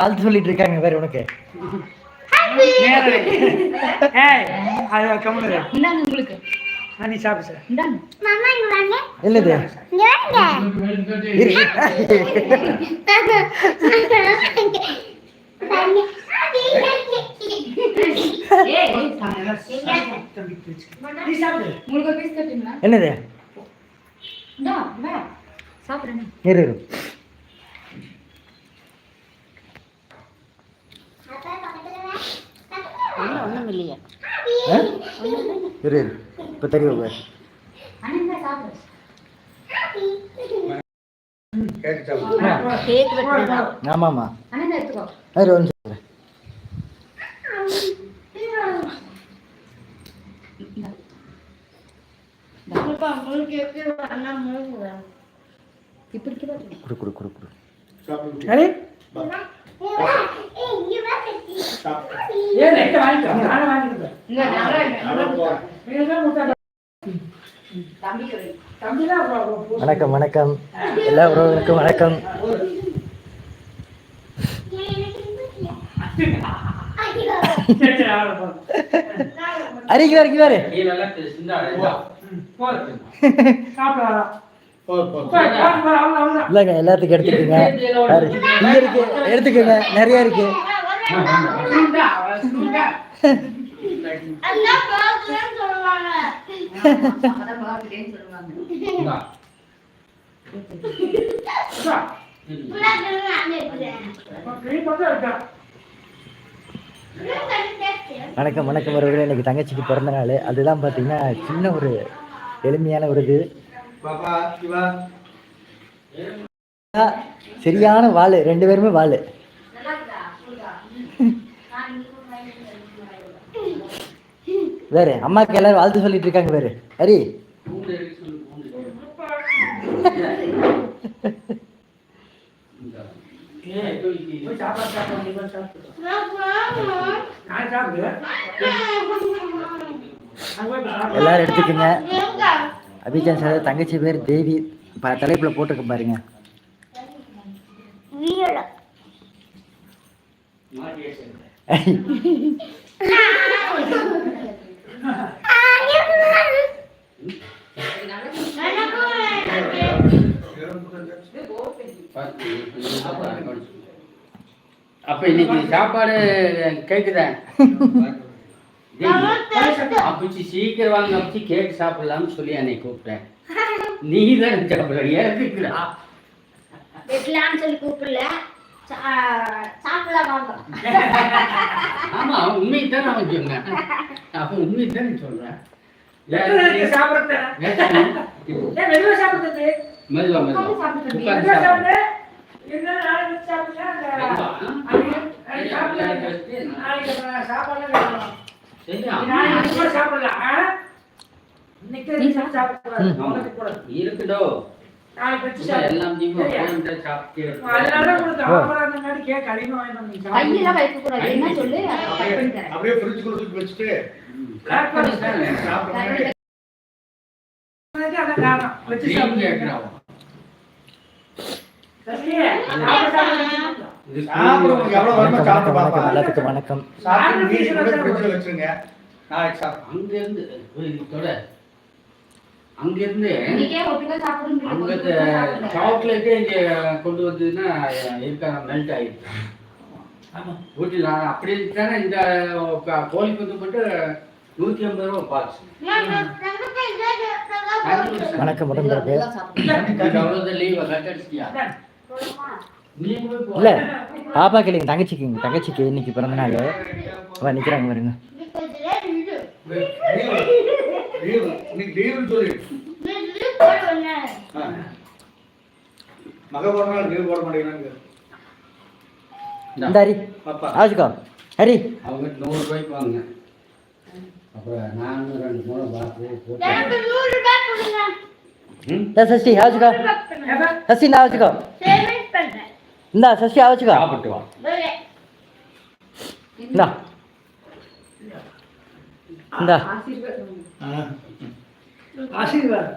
வாழ்த்து சொல்லிட்டு இருக்காங்க வேற உனக்கு. உங்களுக்கு நீ சாப்பிடு. என்னது என்னது இரு ஒண்ணும் இல்லையா இரு இப்ப தெரியும். ஆமாமா அது வந்து குடு குடு குடு வணக்கம் வணக்கம் எல்லா உறவுகளுக்கும் வணக்கம். அரிக்கு வரைக்கும் வேறு இல்லைங்க எல்லாத்துக்கும் எடுத்துக்கோங்க. இங்க இருக்கு எடுத்துக்கோங்க, நிறைய இருக்கு. வணக்கம் வணக்கம் அவர்களே. இன்னைக்கு தங்கச்சிக்கு பிறந்த நாள். அதுதான் பார்த்தீங்கன்னா சின்ன ஒரு எளிமையான ஒரு இது. சரியான வாழு, ரெண்டு பேருமே வாழு. வேறு அம்மாக்கு எல்லாரும் வாழ்த்து சொல்லிட்டு இருக்காங்க. வேறு ஹரி எல்லாரும் எடுத்துக்கோங்க. அபிஜான் சார் தங்கச்சி பேர் தேவி. தலைப்புல போட்டிருக்க பாருங்க. அப்ப இன்னைக்கு சாப்பாடு கேக்குதா? அப்பச்சி சீக்கிரம் வாங்க, அப்பச்சி கேக் சாப்பிடலாம்னு சொல்லி அன்னைக்கு கூப்பிட்டேன். நீ தான் சாப்பிட ஏற்கிறா சொல்லி கூப்பிடல. ஆமா உண்மை தான் அவன் சொன்னேன். அப்ப உண்மை தான் சொல்றேன். மெதுவா இருக்குதோ எல்லாம் எல்லாத்துக்கும் வணக்கம். அங்கிருந்து அங்க சாக்லேட்டே இங்க கொண்டு வந்ததுன்னா இருக்க மெல்ட் ஆயிடுச்சு. வீட்டில் அப்படி தானே இந்த கோழி குந்து மட்டும் 150 ரூபா பாக்ஸ். வணக்கம் உடம்பு லீவ் கட்டடிச்சியா? இல்லை பாப்பா கேளுங்க. தங்கச்சிக்கு இன்னைக்கு பிறந்த நாள். நிற்கிறாங்க பாருங்க. ஆச்சுக்கோ ஹரி. அவங்க 100 ரூபாய்க்கு வாங்க. அப்புறம் நான் 2 மூணு சஷ்டி ஆச்சுக்கோ. சஷ்டி நான் ஆச்சுக்கோ. இந்தா சஷ்டி ஆச்சுக்கோ. சாப்பிட்டு வா. இந்தா இந்தா ஆசீர்வாத்.